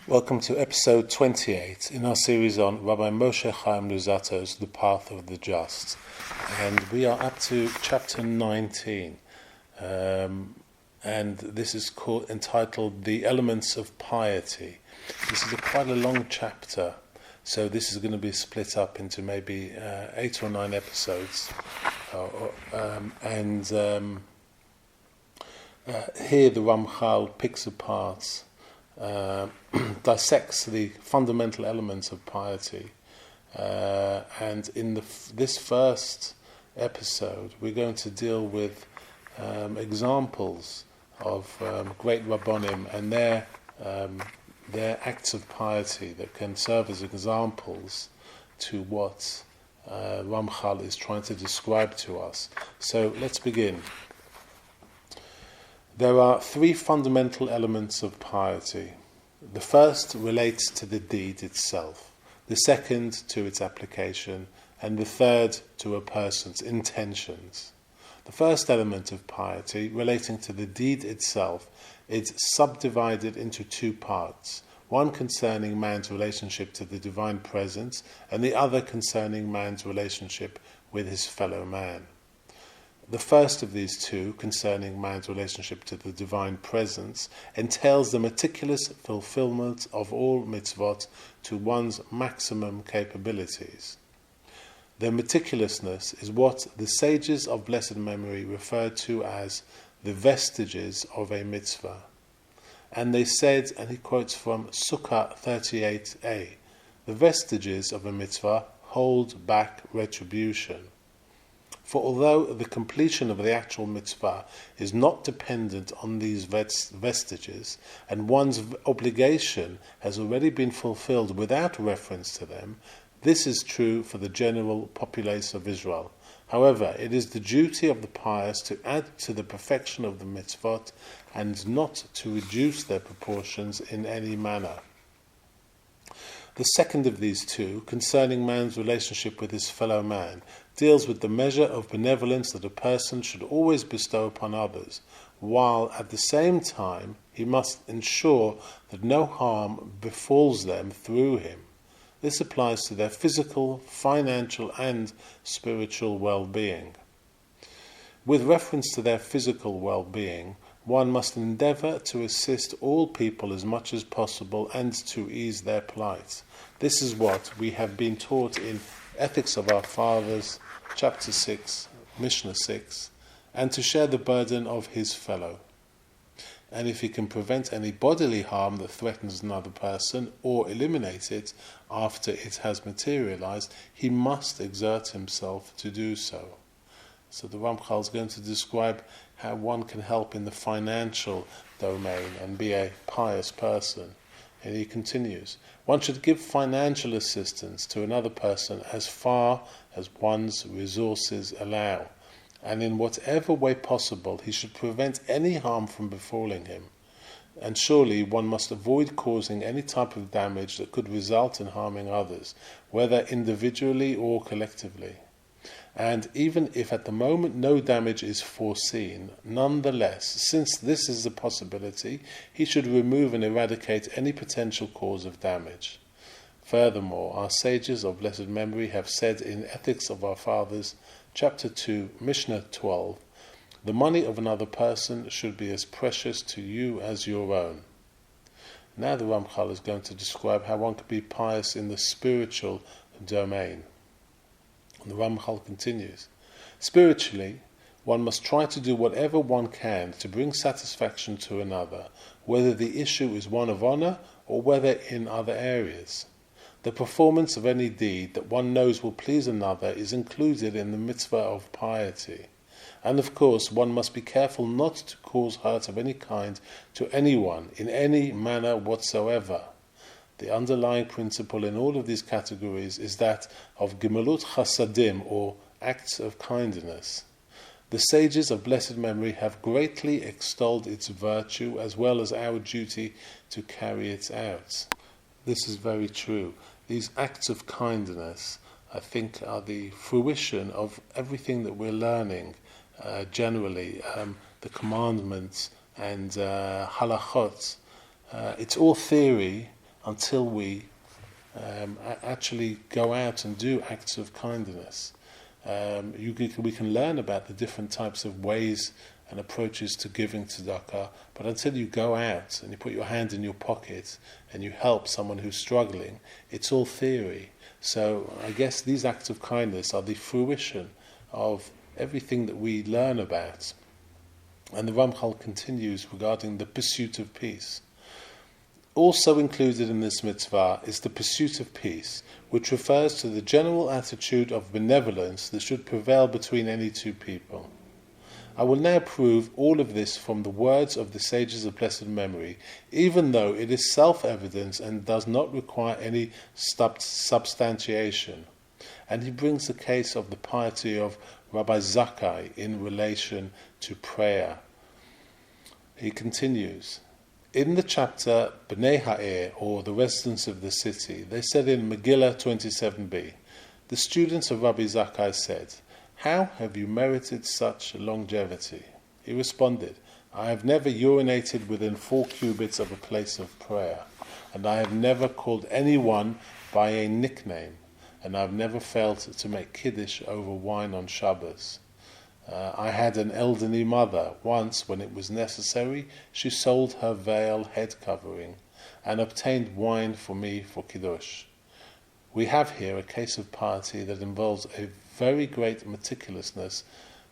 Welcome to episode 28 in our series on Rabbi Moshe Chaim Luzzatto's The Path of the Just. And we are up to chapter 19. And this is entitled The Elements of Piety. This is quite a long chapter, so this is going to be split up into maybe 8 or 9 episodes. Here the Ramchal picks apart, dissects the fundamental elements of piety, and in this first episode we're going to deal with examples of great Rabbonim and their acts of piety that can serve as examples to what Ramchal is trying to describe to us. So let's begin. There are 3 fundamental elements of piety. The first relates to the deed itself, the second to its application, and the third to a person's intentions. The first element of piety, relating to the deed itself, is subdivided into 2 parts, one concerning man's relationship to the divine presence, and the other concerning man's relationship with his fellow man. The first of these 2, concerning man's relationship to the divine presence, entails the meticulous fulfillment of all mitzvot to one's maximum capabilities. Their meticulousness is what the sages of blessed memory refer to as the vestiges of a mitzvah. And they said, and he quotes from Sukkah 38a, the vestiges of a mitzvah hold back retribution. For although the completion of the actual mitzvah is not dependent on these vestiges, and one's obligation has already been fulfilled without reference to them, this is true for the general populace of Israel. However, it is the duty of the pious to add to the perfection of the mitzvot and not to reduce their proportions in any manner. The second of these 2, concerning man's relationship with his fellow man, deals with the measure of benevolence that a person should always bestow upon others, while at the same time he must ensure that no harm befalls them through him. This applies to their physical, financial, and spiritual well-being. With reference to their physical well-being, one must endeavour to assist all people as much as possible and to ease their plight. This is what we have been taught in Ethics of Our Fathers, chapter 6, Mishnah 6, and to share the burden of his fellow. And if he can prevent any bodily harm that threatens another person or eliminate it after it has materialized, he must exert himself to do so. So the Ramchal is going to describe how one can help in the financial domain and be a pious person. And he continues, one should give financial assistance to another person as far as one's resources allow, and in whatever way possible he should prevent any harm from befalling him. And surely one must avoid causing any type of damage that could result in harming others, whether individually or collectively. And even if at the moment no damage is foreseen, nonetheless, since this is a possibility, he should remove and eradicate any potential cause of damage. Furthermore, our sages of blessed memory have said in Ethics of Our Fathers, chapter 2, Mishnah 12, the money of another person should be as precious to you as your own. Now the Ramchal is going to describe how one can be pious in the spiritual domain. The Ramchal continues, spiritually, one must try to do whatever one can to bring satisfaction to another, whether the issue is one of honor or whether in other areas. The performance of any deed that one knows will please another is included in the mitzvah of piety. And of course, one must be careful not to cause hurt of any kind to anyone in any manner whatsoever. The underlying principle in all of these categories is that of Gemilut Chasadim, or acts of kindness. The sages of blessed memory have greatly extolled its virtue as well as our duty to carry it out. This is very true. These acts of kindness, I think, are the fruition of everything that we're learning generally, the commandments and halachot. It's all theory until we actually go out and do acts of kindness. We can learn about the different types of ways and approaches to giving tzedakah, but until you go out and you put your hand in your pocket and you help someone who's struggling, it's all theory. So I guess these acts of kindness are the fruition of everything that we learn about. And the Ramchal continues regarding the pursuit of peace. Also included in this mitzvah is the pursuit of peace, which refers to the general attitude of benevolence that should prevail between any two people. I will now prove all of this from the words of the sages of blessed memory, even though it is self-evident and does not require any substantiation. And he brings the case of the piety of Rabbi Zakkai in relation to prayer. He continues, in the chapter Bnei Ha'ir, or the residents of the city, they said in Megillah 27b, the students of Rabbi Zakkai said, how have you merited such longevity? He responded, I have never urinated within 4 cubits of a place of prayer, and I have never called anyone by a nickname, and I have never failed to make kiddush over wine on Shabbos. I had an elderly mother. Once, when it was necessary, she sold her veil head covering and obtained wine for me for kiddush. We have here a case of piety that involves a very great meticulousness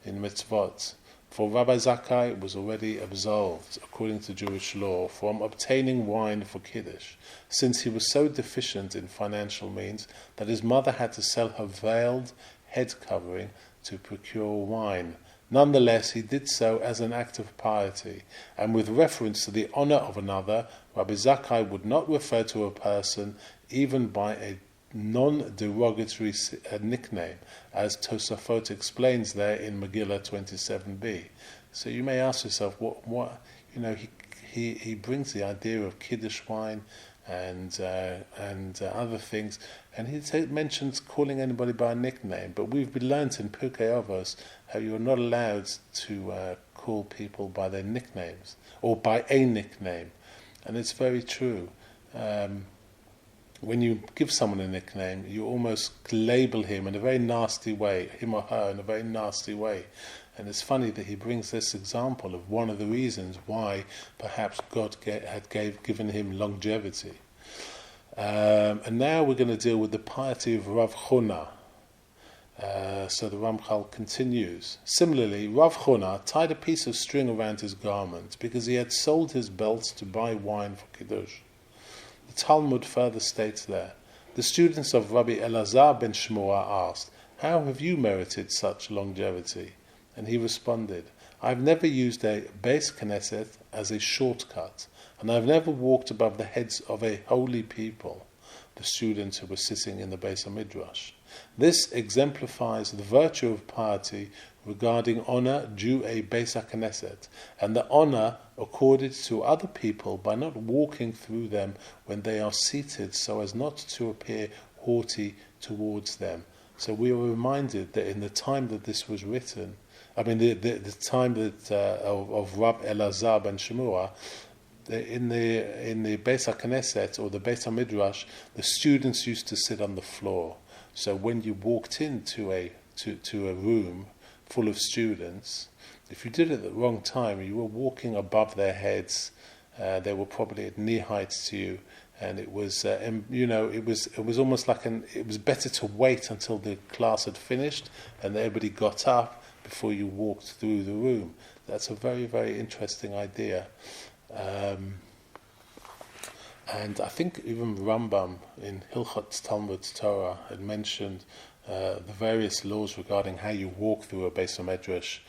in mitzvot, for Rabbi Zakkai was already absolved, according to Jewish law, from obtaining wine for kiddush, since he was so deficient in financial means that his mother had to sell her veiled head covering to procure wine. Nonetheless, he did so as an act of piety, and with reference to the honor of another, Rabbi Zakkai would not refer to a person even by a non-derogatory nickname, as Tosafot explains there in Megillah 27b. So you may ask yourself, what he brings the idea of kiddush wine and other things, and he mentions calling anybody by a nickname. But we've been learnt in Pirkei Avos how you're not allowed to call people by their nicknames or by a nickname, and it's very true. When you give someone a nickname, you almost label him in a very nasty way, him or her in a very nasty way. And it's funny that he brings this example of one of the reasons why perhaps God had given him longevity. And now we're going to deal with the piety of Rav Chuna. So the Ramchal continues. Similarly, Rav Chuna tied a piece of string around his garment because he had sold his belt to buy wine for kiddush. The Talmud further states there, the students of Rabbi Elazar ben Shmuel asked, how have you merited such longevity? And he responded, I have never used a Beis Knesset as a shortcut, and I have never walked above the heads of a holy people, the students who were sitting in the Beis Midrash. This exemplifies the virtue of piety regarding honor due a Beis Knesset, and the honor accorded to other people by not walking through them when they are seated so as not to appear haughty towards them. So we are reminded that in the time that this was written, the time that of Rab Elazar ben Shmuel, in the Beis Knesset or the Beis Midrash, the students used to sit on the floor. So when you walked into a room full of students, if you did it at the wrong time, you were walking above their heads. They were probably at knee height to you, and it was it was almost like it was better to wait until the class had finished and everybody got up before you walked through the room. That's a very, very interesting idea. And I think even Rambam in Hilchot Talmud Torah had mentioned the various laws regarding how you walk through a Beis Midrash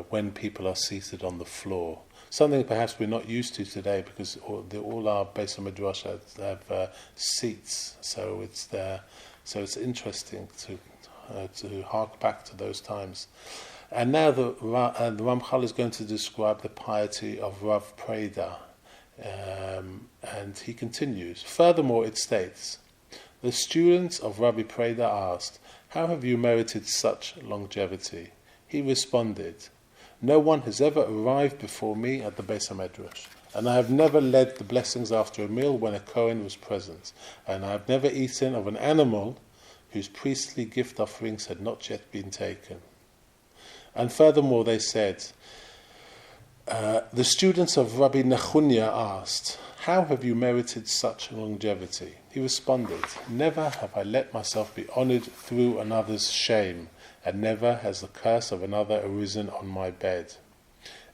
when people are seated on the floor. Something perhaps we're not used to today because all our Beis Midrash have seats. So it's interesting to hark back to those times. And now the Ramchal is going to describe the piety of Rav Preda. And he continues, furthermore it states, the students of Rabbi Preda asked, how have you merited such longevity? He responded, no one has ever arrived before me at the Beis Midrash, And I have never led the blessings after a meal when a Kohen was present. And I have never eaten of an animal whose priestly gift offerings had not yet been taken. And furthermore, they said, the students of Rabbi Nechunya asked, "How have you merited such longevity?" He responded, "Never have I let myself be honoured through another's shame, and never has the curse of another arisen on my bed."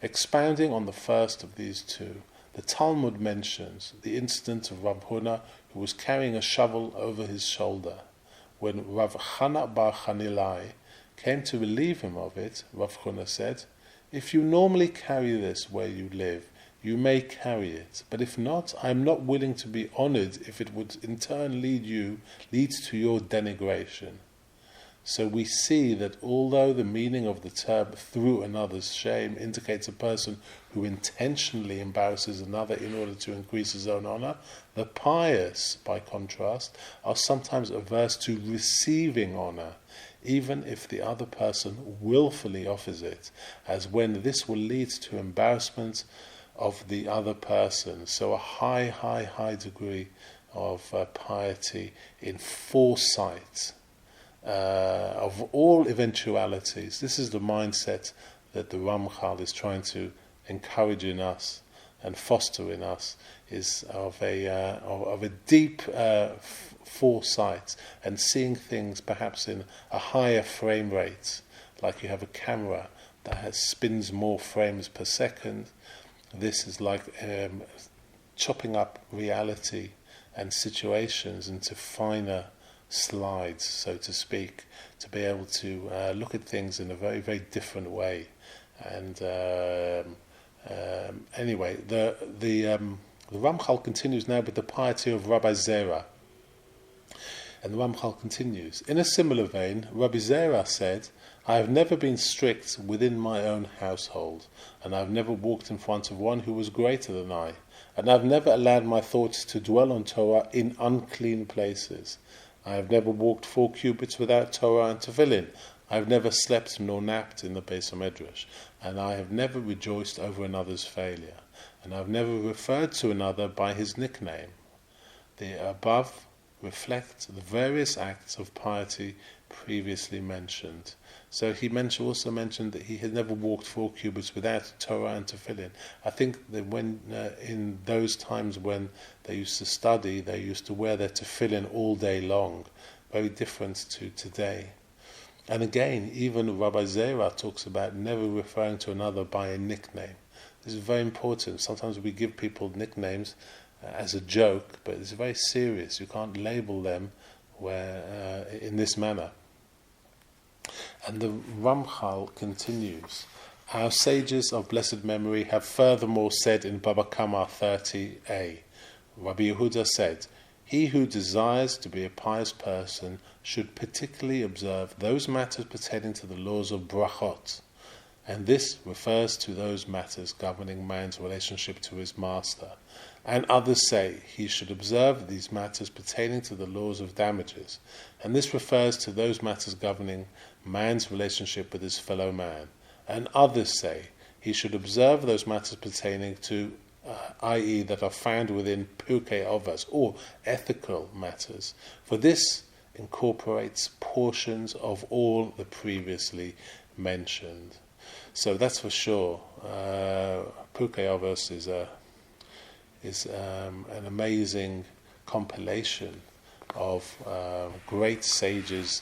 Expounding on the first of these two, the Talmud mentions the incident of Rav Huna, who was carrying a shovel over his shoulder. When Rav Chana bar Chanilai came to relieve him of it, Rav Huna said, "If you normally carry this where you live, you may carry it, but if not, I am not willing to be honoured if it would in turn lead to your denigration." So we see that although the meaning of the term "through another's shame" indicates a person who intentionally embarrasses another in order to increase his own honour, the pious, by contrast, are sometimes averse to receiving honour, even if the other person willfully offers it, as when this will lead to embarrassment of the other person. So a high degree of piety in foresight of all eventualities. This is the mindset that the Ramchal is trying to encourage in us and foster in us, is of a deep foresight and seeing things perhaps in a higher frame rate, like you have a camera that spins more frames per second. This is like chopping up reality and situations into finer slides, so to speak, to be able to look at things in a very, very different way. And anyway, the Ramchal continues now with the piety of Rabbi Zera. And the Ramchal continues, in a similar vein, Rabbi Zera said, "I have never been strict within my own household, and I have never walked in front of one who was greater than I, and I have never allowed my thoughts to dwell on Torah in unclean places. I have never walked 4 cubits without Torah and tefillin. I have never slept nor napped in the Beis Midrash, and I have never rejoiced over another's failure, and I have never referred to another by his nickname." The above reflect the various acts of piety previously mentioned. So he also mentioned that he had never walked 4 cubits without Torah and tefillin. I think that when in those times when they used to study, they used to wear their tefillin all day long, very different to today. And again, even Rabbi Zera talks about never referring to another by a nickname. This is very important. Sometimes we give people nicknames as a joke, but it's very serious. You can't label them in this manner. And the Ramchal continues, "Our sages of blessed memory have furthermore said in Baba Kama 30a, Rabbi Yehuda said, 'He who desires to be a pious person should particularly observe those matters pertaining to the laws of brachot,' and this refers to those matters governing man's relationship to his master. And others say he should observe these matters pertaining to the laws of damages, and this refers to those matters governing man's relationship with his fellow man. And others say he should observe those matters pertaining to, i.e. that are found within Pirkei Avos, or ethical matters, for this incorporates portions of all the previously mentioned." So that's for sure. Pirkei Avos is an amazing compilation of great sages,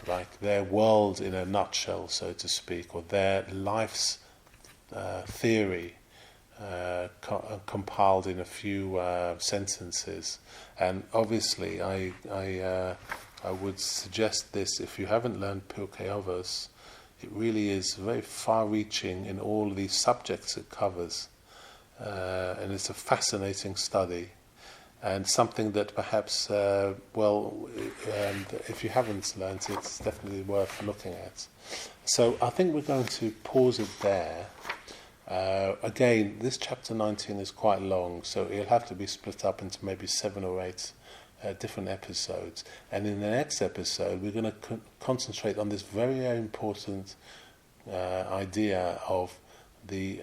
like their world in a nutshell, so to speak, or their life's theory compiled in a few sentences. And obviously, I would suggest this, if you haven't learned Pirkei Avos, it really is very far-reaching in all these subjects it covers. And it's a fascinating study, and something that perhaps, if you haven't learnt it, it's definitely worth looking at. So I think we're going to pause it there. Again, this chapter 19 is quite long, so it'll have to be split up into maybe 7 or 8 different episodes. And in the next episode, we're going to concentrate on this very, very important idea of the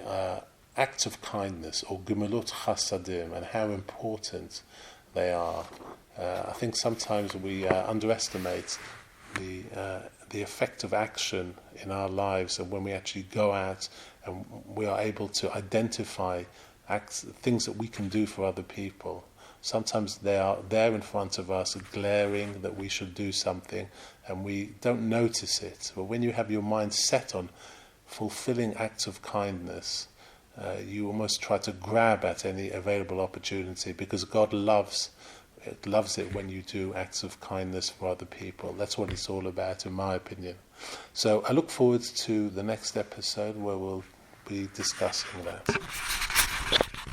acts of kindness, or gemilut chasadim, and how important they are. I think sometimes we underestimate the effect of action in our lives, and when we actually go out and we are able to identify things that we can do for other people. Sometimes they are there in front of us, glaring that we should do something, and we don't notice it. But when you have your mind set on fulfilling acts of kindness, you almost try to grab at any available opportunity, because God loves it when you do acts of kindness for other people. That's what it's all about, in my opinion. So I look forward to the next episode where we'll be discussing that.